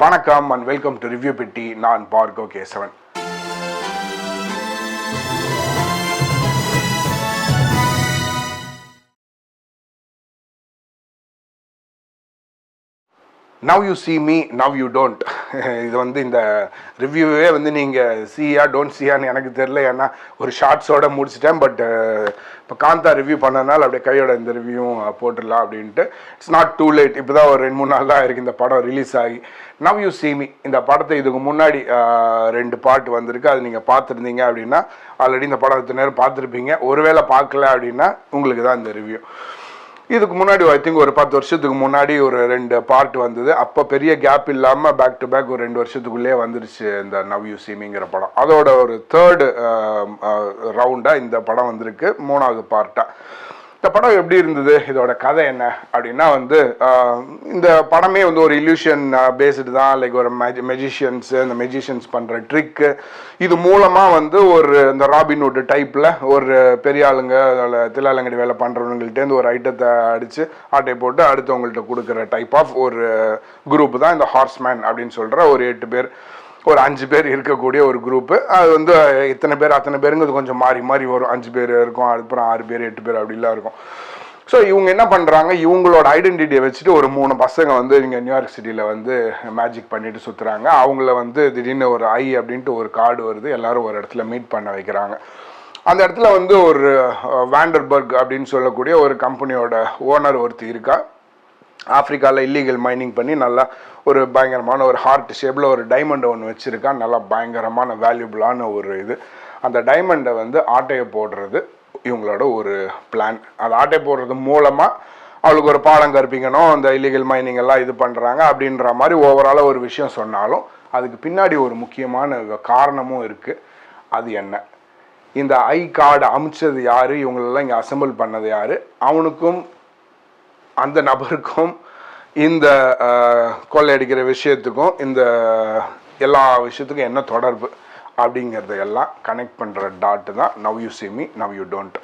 வணக்கம் and welcome to review பெட்டி. நான் பார்கோ Kesavan. Now you see me, now you don't. இது இந்த ரிவ்யூவே நீங்கள் சீயா டோன்ட் சீயான்னு எனக்கு தெரில. ஏன்னா ஒரு ஷார்ட்ஸோடு முடிச்சிட்டேன். பட் இப்போ காந்தா ரிவ்யூ பண்ணனால அப்படியே கையோட இந்த ரிவ்யூவும் போட்டுடலாம் அப்படின்ட்டு. It's not too late. இப்போ தான் ஒரு 2-3 நாள் தான் இருக்குது இந்த படம் ரிலீஸ் ஆகி. நவ் யூ see me இந்த படத்தை இதுக்கு முன்னாடி 2 பார்ட் வந்திருக்கு. அது நீங்கள் பார்த்துருந்தீங்க அப்படின்னா ஆல்ரெடி இந்த படத்தை நேரம் பார்த்துருப்பீங்க. ஒருவேளை பார்க்கல அப்படின்னா உங்களுக்கு தான் இந்த ரிவ்யூ. இதுக்கு முன்னாடி ஐ திங்க் ஒரு 10 வருஷத்துக்கு முன்னாடி ஒரு 2 பார்ட் வந்தது. அப்போ பெரிய கேப் இல்லாமல் பேக் டு பேக் ஒரு 2 வருஷத்துக்குள்ளே வந்துருச்சு இந்த நவ் யூ see meங்கிற படம். அதோட ஒரு 3rd ரவுண்டாக இந்த படம் வந்திருக்கு, 3வது பார்ட்டாக. இந்த படம் எப்படி இருந்தது, இதோட கதை என்ன அப்படின்னா இந்த படமே ஒரு இல்யூஷன் பேஸ்டு தான். லைக் ஒரு மெஜிஷியன்ஸு, இந்த மெஜிஷியன்ஸ் பண்ணுற ட்ரிக்கு, இது மூலமாக ஒரு இந்த ராபின்வுட் டைப்பில் ஒரு பெரிய ஆளுங்க தில்லாலங்கடி வேலை பண்ணுறவங்கள்ட்டேருந்து ஒரு ஐட்டத்தை அடித்து ஆட்டை போட்டு அடுத்தவங்கள்ட்ட கொடுக்குற டைப் ஆஃப் ஒரு குரூப் தான் இந்த ஹார்ஸ்மேன் அப்படின்னு சொல்கிற ஒரு 8 பேர் ஒரு 5 பேர் இருக்கக்கூடிய ஒரு குரூப்பு. அது இத்தனை பேர் அத்தனை பேருங்கிறது கொஞ்சம் மாறி மாறி வரும். 5 பேர் இருக்கும், அதுக்கப்புறம் 6 பேர் 8 பேர் அப்படிலாம் இருக்கும். ஸோ இவங்க என்ன பண்ணுறாங்க, இவங்களோட ஐடென்டிட்டியை வச்சுட்டு ஒரு 3 பசங்க இங்கே நியூயார்க் சிட்டியில் மேஜிக் பண்ணிட்டு சுற்றுறாங்க. அவங்கள திடீர்னு ஒரு ஐ அப்படின்ட்டு ஒரு கார்டு வருது. எல்லாரும் ஒரு இடத்துல மீட் பண்ண வைக்கிறாங்க. அந்த இடத்துல ஒரு வேண்டர்பர்க் அப்படின்னு சொல்லக்கூடிய ஒரு கம்பெனியோட ஓனர் ஒருத்தி இருக்கா. ஆஃப்ரிக்காவில் இல்லீகல் மைனிங் பண்ணி நல்லா ஒரு பயங்கரமான ஒரு ஹார்ட் ஷேப்பில் ஒரு டைமண்டை ஒன்று வச்சுருக்கா. நல்லா பயங்கரமான வேல்யூபிளான ஒரு இது. அந்த டைமண்டை ஆட்டையை போடுறது இவங்களோட ஒரு பிளான். அது ஆட்டை போடுறது மூலமாக அவளுக்கு ஒரு பாடம் கற்பிக்கணும், அந்த இல்லீகல் மைனிங் எல்லாம் இது பண்ணுறாங்க அப்படின்ற மாதிரி ஓவராலாக ஒரு விஷயம் சொன்னாலும் அதுக்கு பின்னாடி ஒரு முக்கியமான காரணமும் இருக்குது. அது என்ன, இந்த ஐ கார்டு அமிச்சது யார், இவங்களெல்லாம் இங்கே அசம்பிள் பண்ணது யார், அவனுக்கும் அந்த நபருக்கும் இந்த கொள்ளையடிக்கிற விஷயத்துக்கும் இந்த எல்லா விஷயத்துக்கும் என்ன தொடர்பு அப்படிங்கிறதையெல்லாம் கனெக்ட் பண்ணுற டாட்டு தான் now you see me, now you don't.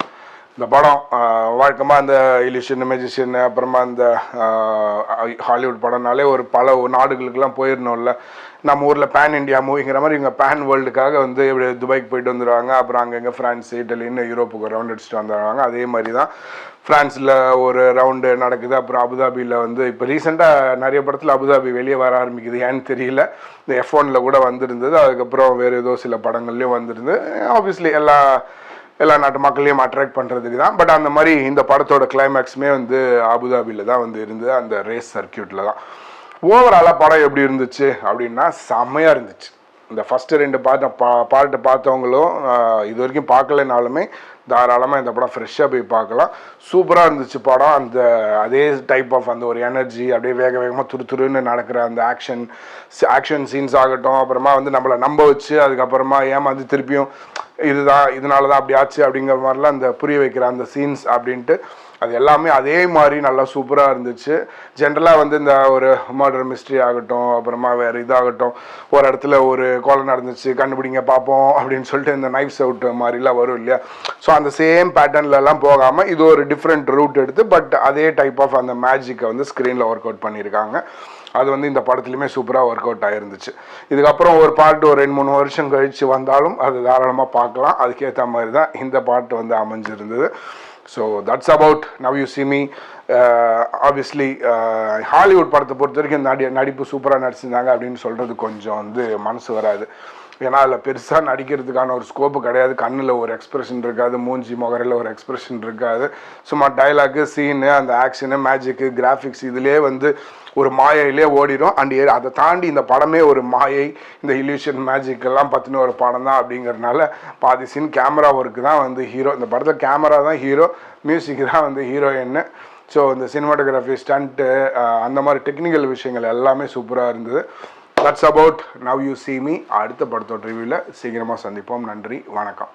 இந்த படம் வழக்கமாக அந்த இலியூஷன் மெஜிஷியன் அப்புறமா இந்த ஹாலிவுட் படம்னாலே பல நாடுகளுக்கெல்லாம் போயிடணும்ல. நம்ம ஊரில் பேன் இண்டியா மூவிங்கிற மாதிரி இவங்க பேன் வேர்ல்டுக்காக இப்படி துபாய்க்கு போயிட்டு வந்துடுவாங்க. அப்புறம் அங்கங்கே ஃப்ரான்ஸ், இட்டலின்னு யூரோப்புக்கு ஒரு ரவுண்ட் அடிச்சுட்டு வந்துடுவாங்க. அதே மாதிரி தான் ஃப்ரான்ஸில் ஒரு ரவுண்டு நடக்குது. அப்புறம் அபுதாபியில் இப்போ ரீசெண்டாக நிறைய படத்தில் அபுதாபி வெளியே வர ஆரம்பிக்குது, ஏன்னு தெரியல. இந்த F1 கூட வந்திருந்தது. அதுக்கப்புறம் வேறு ஏதோ சில படங்கள்லேயும் வந்திருந்தது. ஆப்வியஸ்லி எல்லா நாட்டு மக்களையும் அட்ராக்ட் பண்ணுறதுக்கு தான். பட் அந்த மாதிரி இந்த படத்தோட கிளைமேக்ஸுமே அபுதாபியில் தான் இருந்தது, அந்த ரேஸ் சர்க்கியூட்டில் தான். ஓவராலாக படம் எப்படி இருந்துச்சு அப்படின்னா செம்மையாக இருந்துச்சு. இந்த ஃபஸ்ட்டு 2 பார்ட்டு பார்த்தவங்களும் இது வரைக்கும் பார்க்கலைனாலுமே தாராளமாக இந்த படம் ஃப்ரெஷ்ஷாக போய் பார்க்கலாம். சூப்பராக இருந்துச்சு படம். அதே டைப் ஆஃப் ஒரு எனர்ஜி, அப்படியே வேகமாக துருன்னு நடக்கிற அந்த ஆக்ஷன் சீன்ஸ் ஆகட்டும், அப்புறமா நம்மளை நம்ப வச்சு அதுக்கப்புறமா ஏமாந்து திருப்பியும் இதனால தான் அப்படி ஆச்சு அப்படிங்கிற மாதிரிலாம் அந்த புரிய வைக்கிற அந்த சீன்ஸ் அப்படின்ட்டு அது எல்லாமே அதே மாதிரி நல்லா சூப்பராக இருந்துச்சு. ஜென்ரலாக இந்த ஒரு மர்டர் மிஸ்ட்ரி ஆகட்டும், அப்புறமா வேறு இதாகட்டும், ஒரு இடத்துல ஒரு கொலை நடந்துச்சு கண்டுபிடிங்க பார்ப்போம் அப்படின்னு சொல்லிட்டு இந்த நைஃப்ஸ் அவுட் மாதிரிலாம் வரும் இல்லையா. ஸோ அந்த சேம் பேட்டர்ன்லலாம் போகாமல் இது ஒரு டிஃப்ரெண்ட் ரூட் எடுத்து பட் அதே டைப் ஆஃப் அந்த மேஜிக்கை ஸ்க்ரீனில் ஒர்க் அவுட் பண்ணியிருக்காங்க. அது இந்த படத்துலையுமே சூப்பராக ஒர்க் அவுட் ஆகிருந்துச்சு. இதுக்கப்புறம் ஒரு பார்ட் ஒரு 2-3 வருஷம் கழித்து வந்தாலும் அது தாராளமாக பார்க்கலாம். அதுக்கேற்ற மாதிரி தான் இந்த பாட்டு அமைஞ்சிருந்தது. So that's about now you see me. Obviously Hollywood படத்தை பொறுத்த வரைக்கும் நடிப்பு சூப்பராக நடிச்சிருந்தாங்க அப்படின்னு சொல்கிறது கொஞ்சம் மனசு வராது. ஏன்னா அதில் பெருசாக நடிக்கிறதுக்கான ஒரு ஸ்கோப்பு கிடையாது. கண்ணில் ஒரு எக்ஸ்பிரஷன் இருக்காது, மூஞ்சி முகரையில் ஒரு எக்ஸ்பிரஷன் இருக்காது. சும்மா டைலாக்கு, சீனு, அந்த ஆக்ஷனு, மேஜிக்கு, கிராஃபிக்ஸ் இதிலே ஒரு மாயையிலே ஓடிடும். அதை தாண்டி இந்த படமே ஒரு மாயை, இந்த இல்யூஷன் மேஜிக் எல்லாம் பற்றின ஒரு படம் தான். அப்படிங்கிறதுனால பாதி சீன் கேமரா ஒர்க்கு தான் ஹீரோ. இந்த படத்தில் கேமரா தான் ஹீரோ, மியூசிக் தான் ஹீரோயின்னு. ஸோ இந்த சினிமாட்டோகிராஃபி, ஸ்டண்ட்டு, அந்த மாதிரி டெக்னிக்கல் விஷயங்கள் எல்லாமே சூப்பராக இருந்தது. That's about now you see me. அடுத்த படத்தோட ரிவ்யூவில் சீக்கிரமாக சந்திப்போம். நன்றி, வணக்கம்.